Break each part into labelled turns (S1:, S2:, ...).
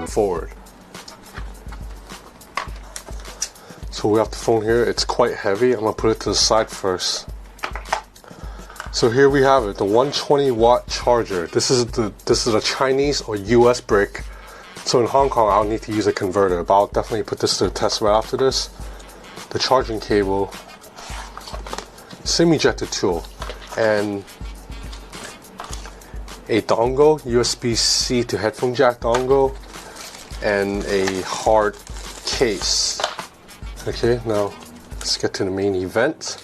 S1: forward. So we have the phone here. It's quite heavy. I'm gonna put it to the side first. So here we have it, the 120 watt charger. This is a Chinese or US brick. So in Hong Kong, I'll need to use a converter, but I'll definitely put this to the test right after this. The charging cable, SIM ejector tool, and a dongle, USB-C to headphone jack dongle, and a hard case. Okay, now let's get to the main event.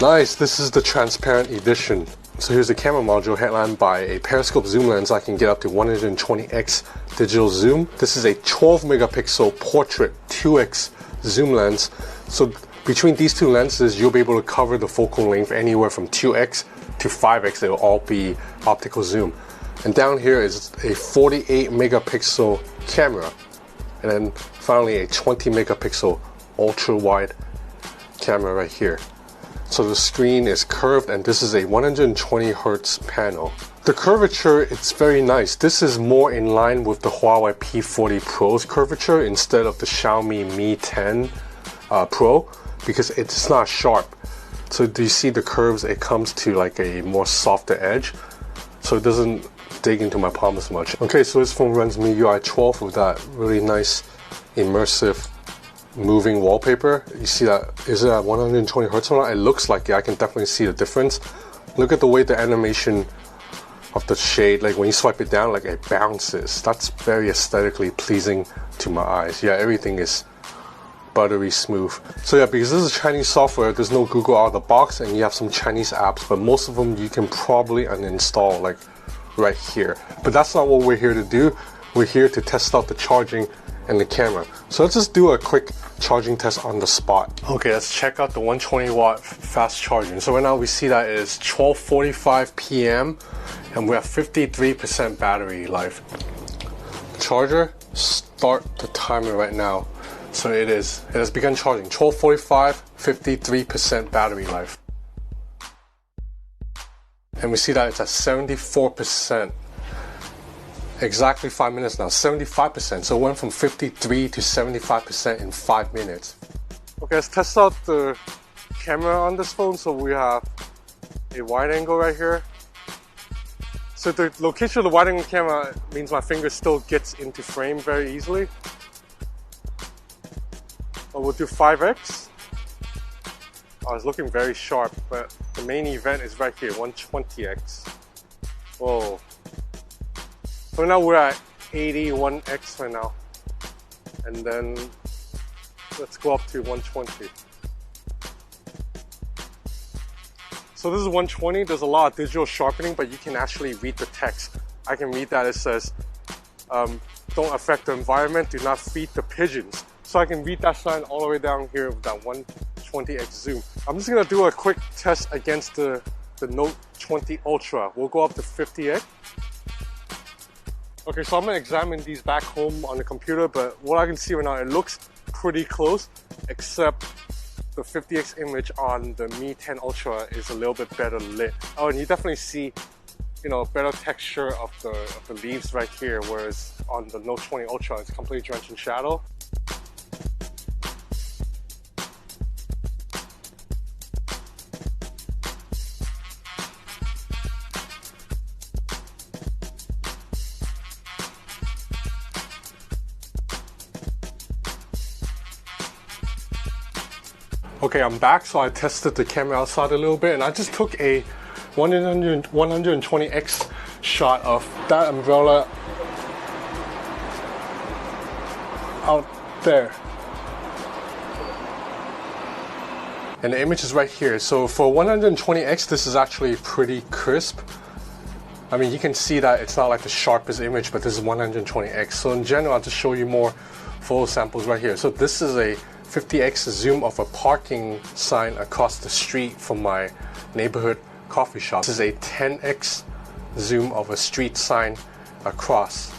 S1: Nice, this is the transparent edition. So here's the camera module headlined by a periscope zoom lens. I can get up to 120x digital zoom. This is a 12 megapixel portrait 2x zoom lens. So between these two lenses, you'll be able to cover the focal length anywhere from 2x to 5x. It'll all be optical zoom. And down here is a 48 megapixel camera. And then finally a 20 megapixel ultra wide camera right here. So the screen is curved, and this is a 120 Hertz panel. The curvature, it's very nice. This is more in line with the Huawei P40 Pro's curvature instead of the Xiaomi Mi 10 Pro, because it's not sharp. So do you see the curves? It comes to like a more softer edge, so it doesn't dig into my palm as much. Okay, so this phone runs MIUI 12 with that really nice immersive moving wallpaper. You see that? Is it at 120 Hertz or not? It looks like it. I can definitely see the difference. Look at the way the animation of the shade, like when you swipe it down, like it bounces. That's very aesthetically pleasing to my eyes. Yeah, everything is buttery smooth. So yeah, because this is Chinese software, there's no Google out of the box, and you have some Chinese apps, but most of them you can probably uninstall, like right here. But that's not what we're here to do. We're here to test out the charging and the camera. So let's just do a quick charging test on the spot. Okay, let's check out the 120 watt fast charging. So right now we see that it is 12:45 p.m. and we have 53% battery life. Charger, start the timer right now. So it has begun charging. 12:45, 53% battery life. And we see that it's at 74%. Exactly 5 minutes now, 75%. So it went from 53 to 75% in 5 minutes. Okay, let's test out the camera on this phone. So we have a wide angle right here. So the location of the wide angle camera means my finger still gets into frame very easily. But we'll do 5x. Oh, it's looking very sharp, but the main event is right here, 120x. Whoa. So now we're at 81x right now. And then let's go up to 120. So this is 120. There's a lot of digital sharpening, but you can actually read the text. I can read that. It says, don't affect the environment, do not feed the pigeons. So I can read that sign all the way down here with that 120x zoom. I'm just gonna do a quick test against the Note 20 Ultra. We'll go up to 50x. Okay, so I'm gonna examine these back home on the computer, but what I can see right now, it looks pretty close, except the 50x image on the Mi 10 Ultra is a little bit better lit. Oh, and you definitely see, you know, better texture of the leaves right here, whereas on the Note 20 Ultra, it's completely drenched in shadow. Okay, I'm back, so I tested the camera outside a little bit, and I just took a 120x shot of that umbrella out there. And the image is right here. So for 120x, this is actually pretty crisp. I mean, you can see that it's not like the sharpest image, but this is 120x. So in general, I'll just show you more photo samples right here. So this is a 50x zoom of a parking sign across the street from my neighborhood coffee shop. This is a 10x zoom of a street sign across.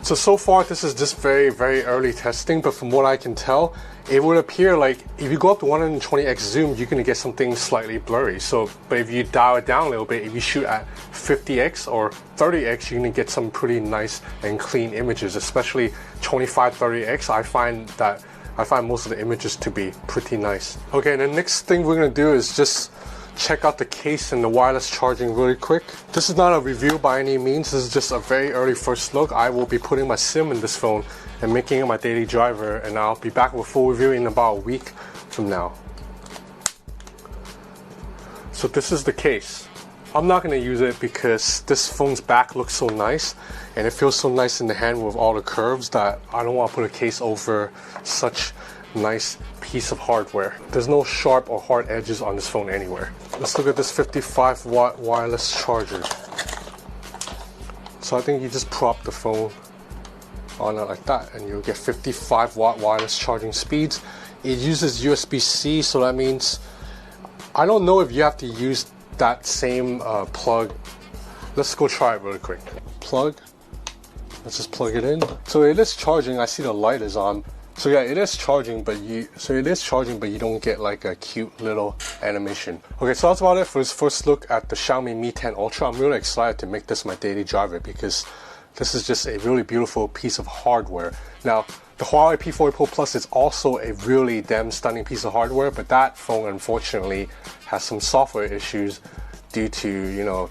S1: So far this is just very early testing, but from what I can tell, it would appear like if you go up to 120x zoom, you're gonna get something slightly blurry. So, but if you dial it down a little bit, if you shoot at 50x or 30x, you're gonna get some pretty nice and clean images, especially 25-30x. I find most of the images to be pretty nice. Okay, and the next thing we're gonna do is just check out the case and the wireless charging really quick. This is not a review by any means. This is just a very early first look. I will be putting my SIM in this phone and making it my daily driver, and I'll be back with a full review in about a week from now. So this is the case. I'm not going to use it because this phone's back looks so nice and it feels so nice in the hand with all the curves that I don't want to put a case over such nice piece of hardware. There's no sharp or hard edges on this phone anywhere. Let's look at this 55-watt wireless charger. So I think you just prop the phone on it like that and you'll get 55-watt wireless charging speeds. It uses USB-C, so that means I don't know if you have to use that same plug. Let's go try it really quick. Plug. Let's just plug it in. So it is charging. I see the light is on. So yeah, it is charging, but you don't get like a cute little animation. Okay, so that's about it for this first look at the Xiaomi Mi 10 Ultra. I'm really excited to make this my daily driver because this is just a really beautiful piece of hardware. Now, the Huawei P40 Pro Plus is also a really damn stunning piece of hardware, but that phone unfortunately has some software issues due to, you know,